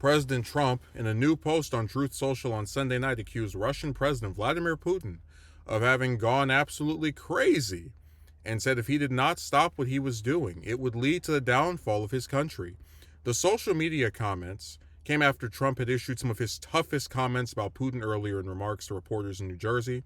President Trump, in a new post on Truth Social on Sunday night, accused Russian President Vladimir Putin of having gone absolutely crazy and said if he did not stop what he was doing, it would lead to the downfall of his country. The social media comments came after Trump had issued some of his toughest comments about Putin earlier in remarks to reporters in New Jersey.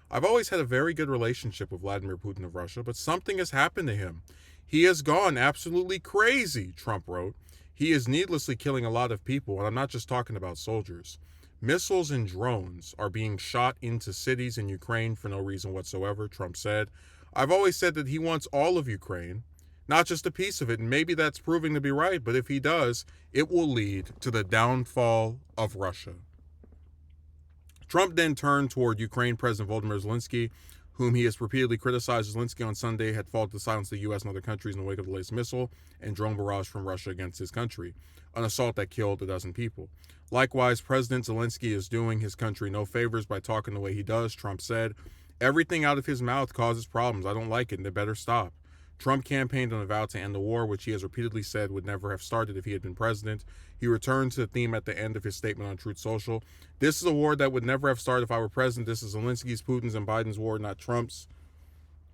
I've always had a very good relationship with Vladimir Putin of Russia, but something has happened to him. He has gone absolutely crazy, Trump wrote. He is needlessly killing a lot of people, and I'm not just talking about soldiers. Missiles and drones are being shot into cities in Ukraine for no reason whatsoever, Trump said. I've always said that he wants all of Ukraine, not just a piece of it, and maybe that's proving to be right, but if he does, it will lead to the downfall of Russia. Trump then turned toward Ukraine President Volodymyr Zelensky, whom he has repeatedly criticized. Zelensky on Sunday had failed to silence the U.S. and other countries in the wake of the latest missile and drone barrage from Russia against his country, an assault that killed a dozen people. Likewise, President Zelensky is doing his country no favors by talking the way he does, Trump said. Everything out of his mouth causes problems. I don't like it, and they better stop. Trump campaigned on a vow to end the war, which he has repeatedly said would never have started if he had been president. He returned to the theme at the end of his statement on Truth Social. This is a war that would never have started if I were president. This is Zelensky's, Putin's, and Biden's war, not Trump's.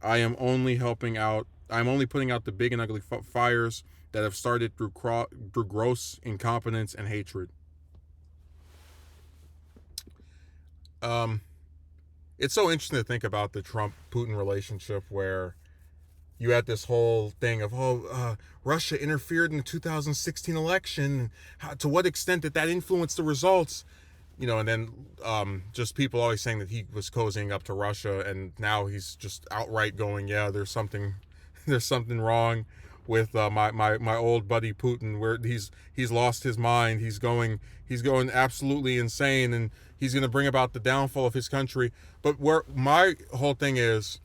I am only putting out the big and ugly fires that have started through gross incompetence and hatred. It's so interesting to think about the Trump-Putin relationship where you had this whole thing of, Russia interfered in the 2016 election. To what extent did that influence the results? And then just people always saying that he was cozying up to Russia, and now he's just outright going, yeah, there's something wrong with my old buddy Putin, where he's lost his mind. He's going absolutely insane, and he's going to bring about the downfall of his country. But where my whole thing is,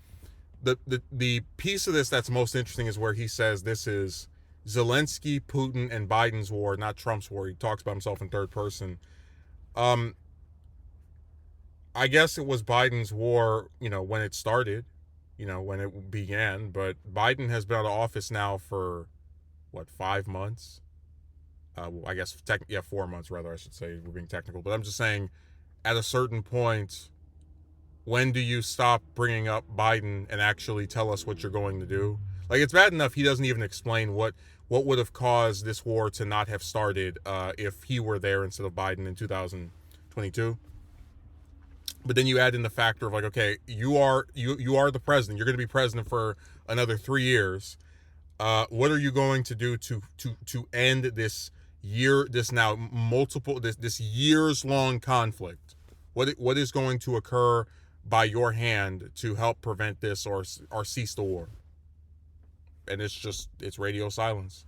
the piece of this that's most interesting is where he says this is Zelensky, Putin, and Biden's war, not Trump's war. He talks about himself in third person. I guess it was Biden's war, when it started, when it began. But Biden has been out of office now for, 5 months? I guess, 4 months, rather, I should say. We're being technical. But I'm just saying, at a certain point, when do you stop bringing up Biden and actually tell us what you're going to do? Like, it's bad enough he doesn't even explain what would have caused this war to not have started if he were there instead of Biden in 2022. But then you add in the factor of, okay, you are the president. You're going to be president for another 3 years. What are you going to do to end this years long conflict? What is going to occur by your hand to help prevent this or cease the war? And it's radio silence.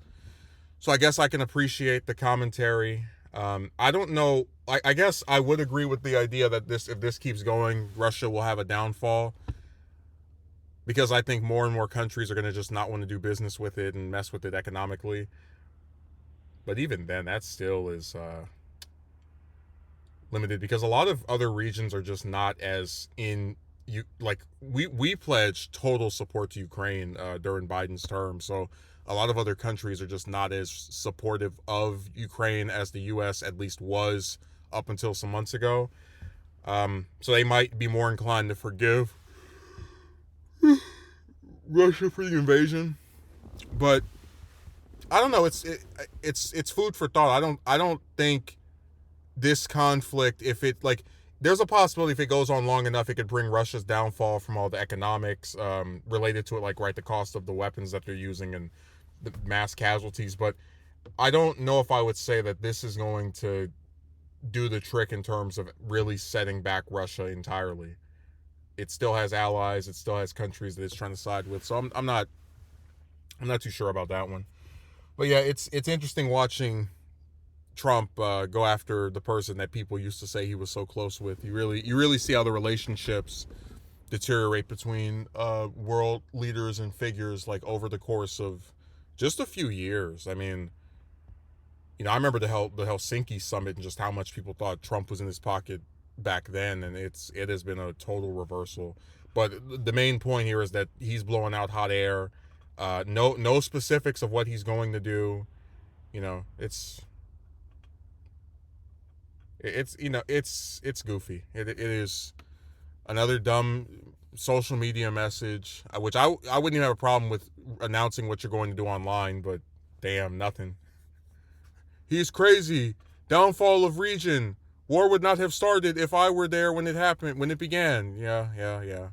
So I guess I can appreciate the commentary. I don't know. I guess I would agree with the idea that if this keeps going, Russia will have a downfall, because I think more and more countries are going to just not want to do business with it and mess with it economically. But even then, that still is limited, because a lot of other regions are just not as in we pledged total support to Ukraine during Biden's term, so a lot of other countries are just not as supportive of Ukraine as the U.S. at least was up until some months ago. So they might be more inclined to forgive Russia for the invasion. But I don't know. It's food for thought. I don't think this conflict, there's a possibility if it goes on long enough, it could bring Russia's downfall from all the economics related to it, the cost of the weapons that they're using and the mass casualties. But I don't know if I would say that this is going to do the trick in terms of really setting back Russia entirely. It still has allies. It still has countries that it's trying to side with. So I'm not too sure about that one. But yeah, it's interesting watching Trump go after the person that people used to say he was so close with. You really see how the relationships deteriorate between world leaders and figures over the course of just a few years. I mean, I remember the Helsinki summit and just how much people thought Trump was in his pocket back then, and it has been a total reversal. But the main point here is that he's blowing out hot air. No specifics of what he's going to do. It's It's it's goofy. It is another dumb social media message, which I wouldn't even have a problem with announcing what you're going to do online, but damn, nothing. He's crazy. Downfall of region. War would not have started if I were there when it happened, when it began. Yeah, yeah, yeah.